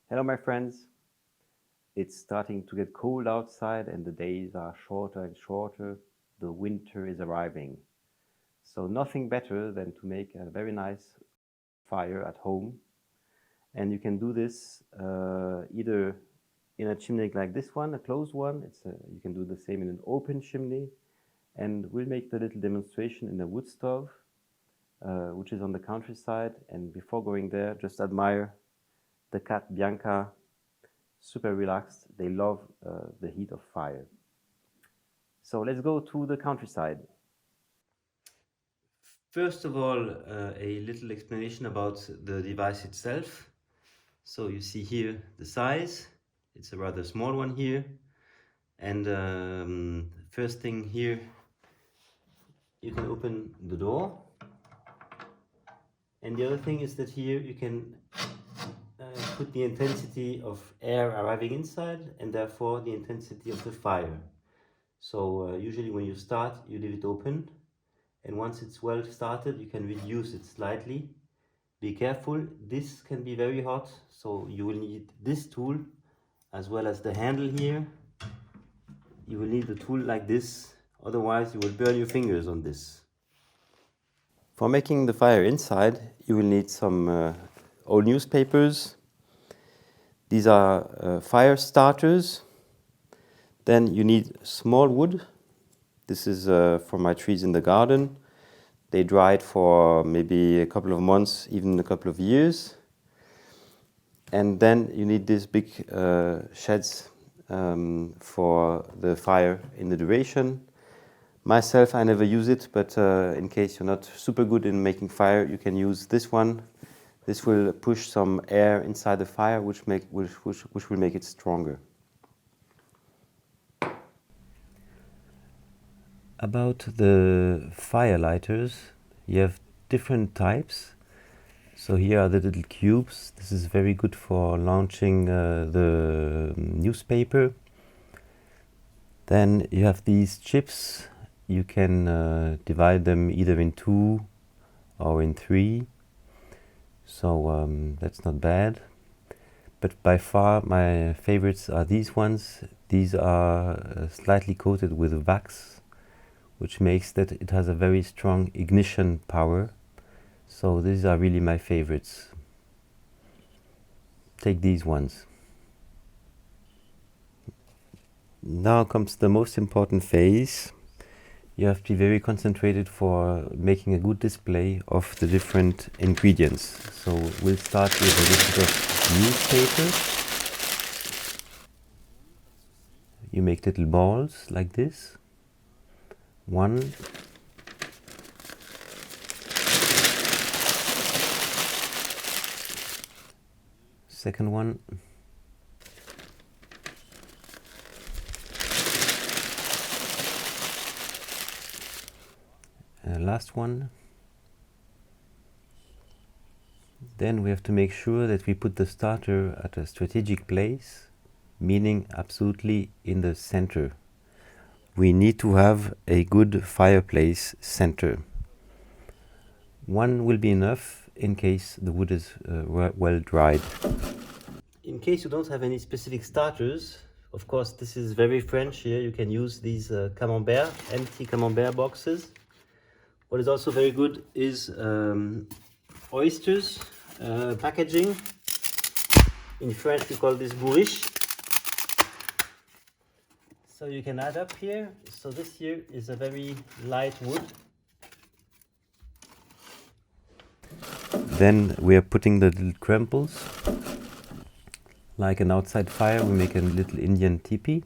Hello, my friends. It's starting to get cold outside and the days are shorter and shorter. The winter is arriving. So, nothing better than to make a very nice fire at home. And you can do this either in a chimney like this one, a closed one. You can do the same in an open chimney. And we'll make the little demonstration in a wood stove, which is on the countryside. And before going there, just admire the cat Bianca, super relaxed. They love the heat of fire. So let's go to the countryside. First of all, a little explanation about the device itself. So you see here the size. It's a rather small one here. And first thing here, you can open the door. And the other thing is that here you can put the intensity of air arriving inside and therefore the intensity of the fire. So usually when you start, you leave it open, and once it's well started, you can reduce it slightly. Be careful, this can be very hot, so you will need this tool as well as the handle here. You will need the tool like this, otherwise you will burn your fingers on this. For making the fire inside, you will need some old newspapers. These are fire starters. Then you need small wood. This is for my trees in the garden. They dried for maybe a couple of months, even a couple of years. And then you need these big sheds for the fire in the duration. Myself, I never use it, but in case you're not super good in making fire, you can use this one. This will push some air inside the fire, which will make it stronger. About the fire lighters, you have different types. So here are the little cubes. This is very good for launching the newspaper. Then you have these chips. You can divide them either in 2 or in 3. So that's not bad. But by far my favorites are these ones. These are slightly coated with wax, which makes that it has a very strong ignition power. So these are really my favorites. Take these ones. Now comes the most important phase. You have to be very concentrated for making a good display of the different ingredients. So we'll start with a little bit of newspaper. You make little balls like this. One. Second one. Last one. Then we have to make sure that we put the starter at a strategic place, meaning absolutely in the center. We need to have a good fireplace center. One will be enough in case the wood is well dried. In case you don't have any specific starters, of course this is very French here, you can use these camembert, empty camembert boxes. What is also very good is oysters packaging. In French we call this bourriche. So you can add up here. So this here is a very light wood. Then we are putting the little crumbles. Like an outside fire, we make a little Indian teepee.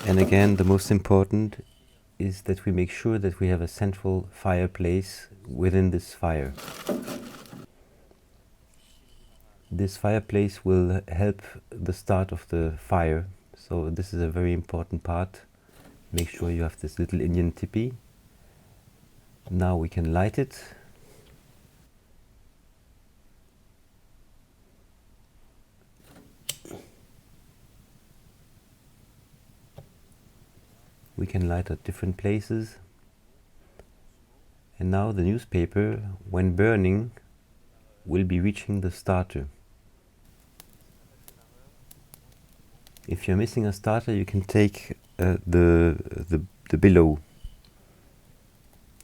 And again, the most important is that we make sure that we have a central fireplace within this fire. This fireplace will help the start of the fire, so this is a very important part. Make sure you have this little Indian teepee. Now we can light it. We can light at different places. And now the newspaper, when burning, will be reaching the starter. If you're missing a starter, you can take the bellow.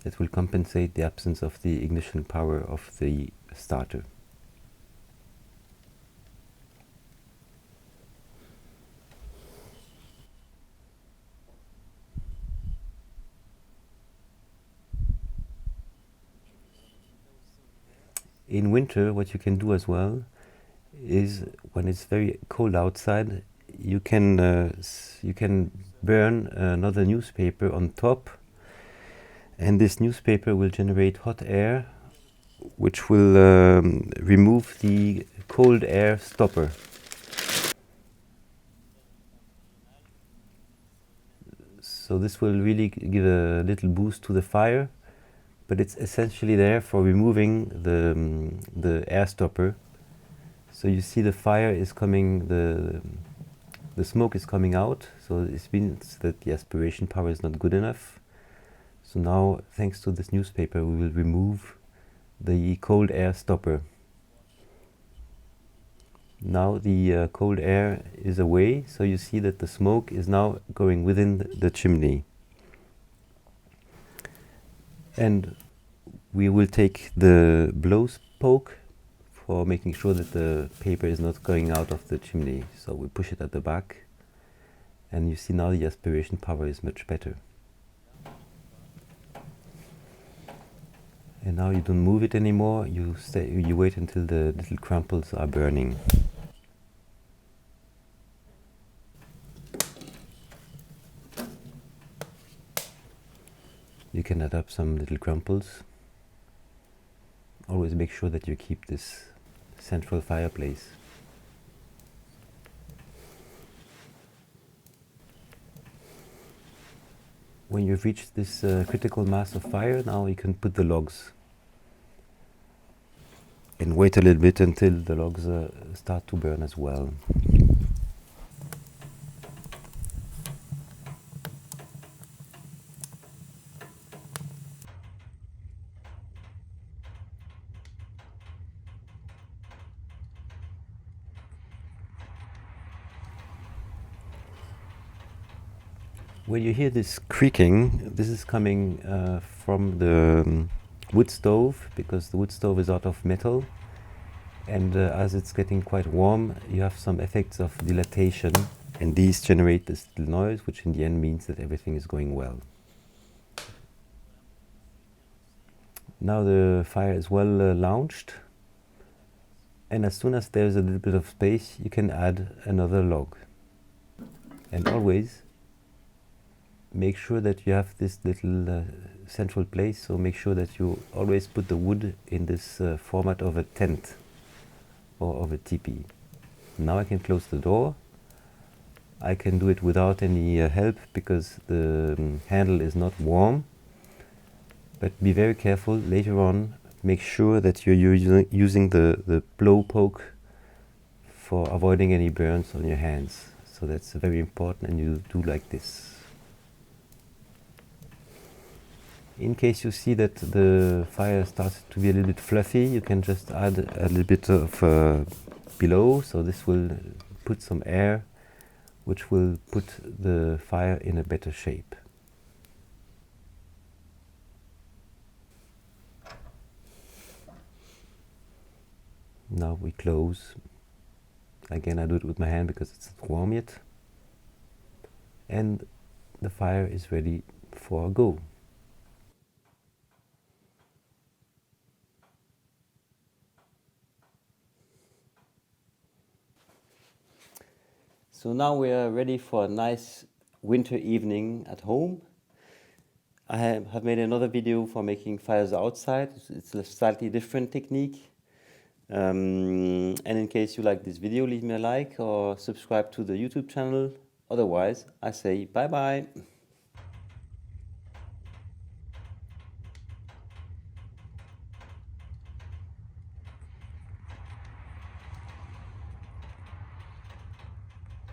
That will compensate the absence of the ignition power of the starter. In winter, what you can do as well is, when it's very cold outside, you can burn another newspaper on top, and this newspaper will generate hot air, which will remove the cold air stopper. So this will really give a little boost to the fire, but it's essentially there for removing the air stopper. So you see the fire is coming, the smoke is coming out, so it means that the aspiration power is not good enough. So now, thanks to this newspaper, we will remove the cold air stopper. Now the cold air is away, so you see that the smoke is now going within the chimney. And we will take the blow poke for making sure that the paper is not going out of the chimney. So we push it at the back, and you see now the aspiration power is much better. And now you don't move it anymore, you wait until the little crumples are burning. You can add up some little crumples. Always make sure that you keep this central fireplace. When you've reached this critical mass of fire, now you can put the logs. And wait a little bit until the logs start to burn as well. When you hear this creaking, this is coming from the wood stove, because the wood stove is out of metal, and as it's getting quite warm, you have some effects of dilatation, and these generate this little noise, which in the end means that everything is going well. Now the fire is well launched, and as soon as there's a little bit of space, you can add another log. And always make sure that you have this little central place, so make sure that you always put the wood in this format of a tent or of a teepee. Now I can close the door. I can do it without any help, because the handle is not warm. But be very careful later on. Make sure that you're using the blow poke for avoiding any burns on your hands. So that's very important, and you do like this. In case you see that the fire starts to be a little bit fluffy, you can just add a little bit of bellow. So this will put some air, which will put the fire in a better shape. Now we close. Again, I do it with my hand because it's not warm yet. And the fire is ready for a go. So now we are ready for a nice winter evening at home. I have made another video for making fires outside. It's a slightly different technique. And in case you like this video, leave me a like or subscribe to the YouTube channel. Otherwise, I say bye bye.